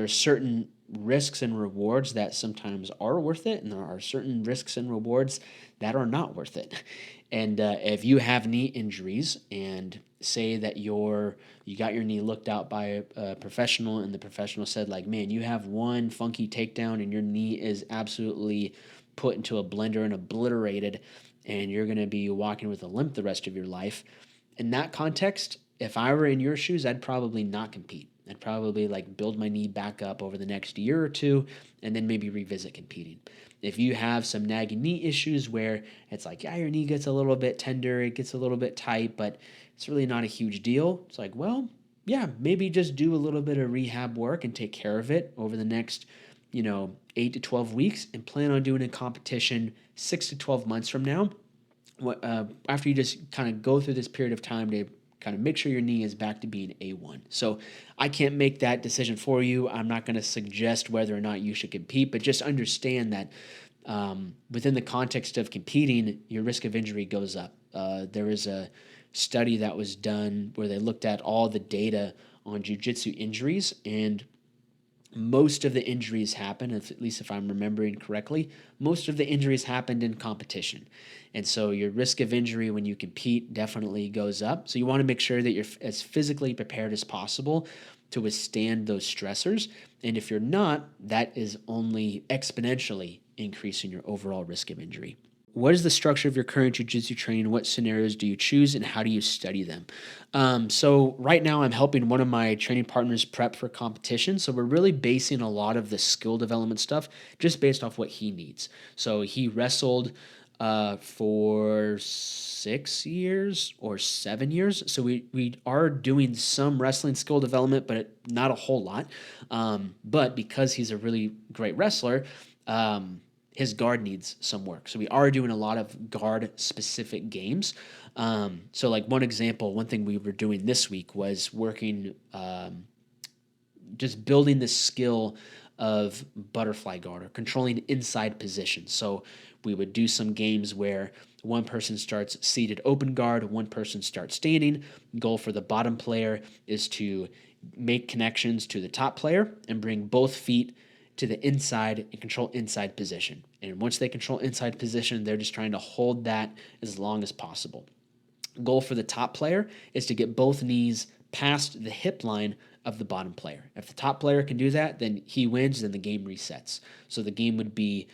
certain risks and rewards that sometimes are worth it, and there are certain risks and rewards that are not worth it. And if you have knee injuries and say that you got your knee looked out by a professional, and the professional said, like, man, you have one funky takedown and your knee is absolutely put into a blender and obliterated, and you're going to be walking with a limp the rest of your life. In that context, if I were in your shoes, I'd probably not compete. I'd probably like build my knee back up over the next year or two and then maybe revisit competing. If you have some nagging knee issues where it's like, yeah, your knee gets a little bit tender, it gets a little bit tight, but it's really not a huge deal. It's like, well, yeah, maybe just do a little bit of rehab work and take care of it over the next, 8 to 12 weeks, and plan on doing a competition 6 to 12 months from now. After you just kind of go through this period of time to kind of make sure your knee is back to being A1. So I can't make that decision for you. I'm not going to suggest whether or not you should compete, but just understand that within the context of competing, your risk of injury goes up. There is a study that was done where they looked at all the data on jiu-jitsu injuries, and most of the injuries happen, at least if I'm remembering correctly, most of the injuries happened in competition. And so your risk of injury when you compete definitely goes up. So you want to make sure that you're as physically prepared as possible to withstand those stressors. And if you're not, that is only exponentially increasing your overall risk of injury. What is the structure of your current jiu-jitsu training? What scenarios do you choose, and how do you study them? So right now I'm helping one of my training partners prep for competition. So we're really basing a lot of the skill development stuff just based off what he needs. So he wrestled for 6 years or 7 years. So we are doing some wrestling skill development, but not a whole lot. But because he's a really great wrestler, his guard needs some work. So we are doing a lot of guard specific games. So like one example, one thing we were doing this week was working, just building the skill of butterfly guard or controlling inside position. So we would do some games where one person starts seated open guard, one person starts standing. Goal for the bottom player is to make connections to the top player and bring both feet to the inside and control inside position. And once they control inside position, they're just trying to hold that as long as possible. Goal for the top player is to get both knees past the hip line of the bottom player. If the top player can do that, then he wins, then the game resets. So the game would be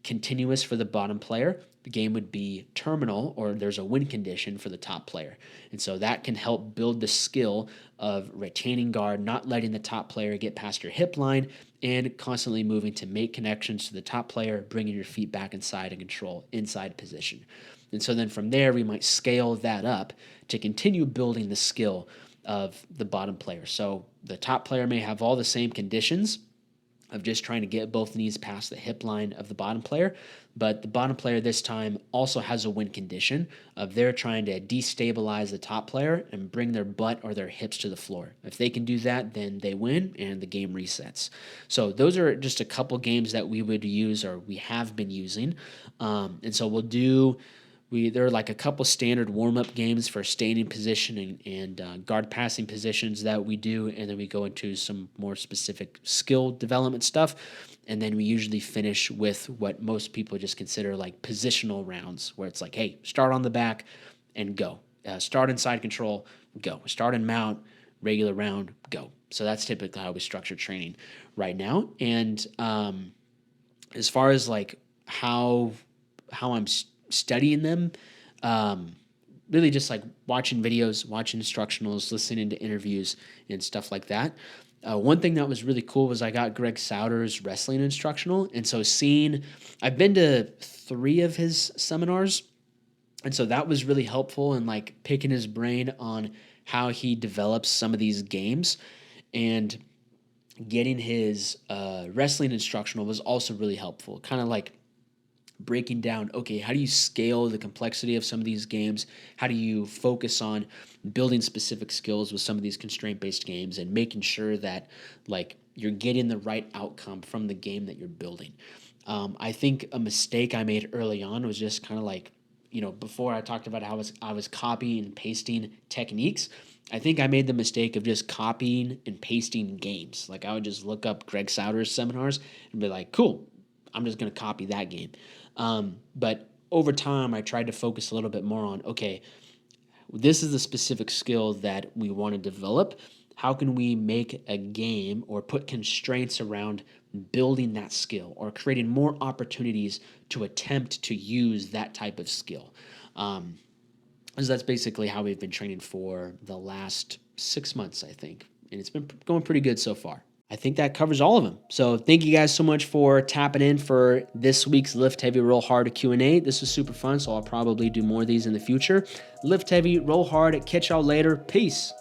continuous for the bottom player. The game would be terminal, or there's a win condition for the top player. And so that can help build the skill of retaining guard, not letting the top player get past your hip line, and constantly moving to make connections to the top player, bringing your feet back inside and control inside position. And so then from there, we might scale that up to continue building the skill of the bottom player. So the top player may have all the same conditions of just trying to get both knees past the hip line of the bottom player, but the bottom player this time also has a win condition of they're trying to destabilize the top player and bring their butt or their hips to the floor. If they can do that, then they win and the game resets. So those are just a couple games that we would use, or we have been using. And so we'll do There are like a couple standard warm-up games for standing position and guard passing positions that we do, and then we go into some more specific skill development stuff, and then we usually finish with what most people just consider like positional rounds, where it's like, hey, start on the back and go. Start in side control, go. Start in mount, regular round, go. So that's typically how we structure training right now. And as far as like how I'm studying them, really just like watching videos, watching instructionals, listening to interviews and stuff like that. One thing that was really cool was I got Greg Souter's wrestling instructional. And so I've been to 3 of his seminars. And so that was really helpful in like picking his brain on how he develops some of these games. And getting his wrestling instructional was also really helpful. Kind of like breaking down, okay, how do you scale the complexity of some of these games? How do you focus on building specific skills with some of these constraint-based games and making sure that like you're getting the right outcome from the game that you're building? I think a mistake I made early on was just kind of like, before I talked about how I was copying and pasting techniques. I think I made the mistake of just copying and pasting games. Like I would just look up Greg Souter's seminars and be like, cool, I'm just going to copy that game. But over time, I tried to focus a little bit more on, okay, this is the specific skill that we want to develop. How can we make a game or put constraints around building that skill or creating more opportunities to attempt to use that type of skill? So that's basically how we've been training for the last 6 months, I think. And it's been going pretty good so far. I think that covers all of them. So thank you guys so much for tapping in for this week's Lift Heavy, Roll Hard Q&A. This was super fun, so I'll probably do more of these in the future. Lift heavy, roll hard. Catch y'all later. Peace.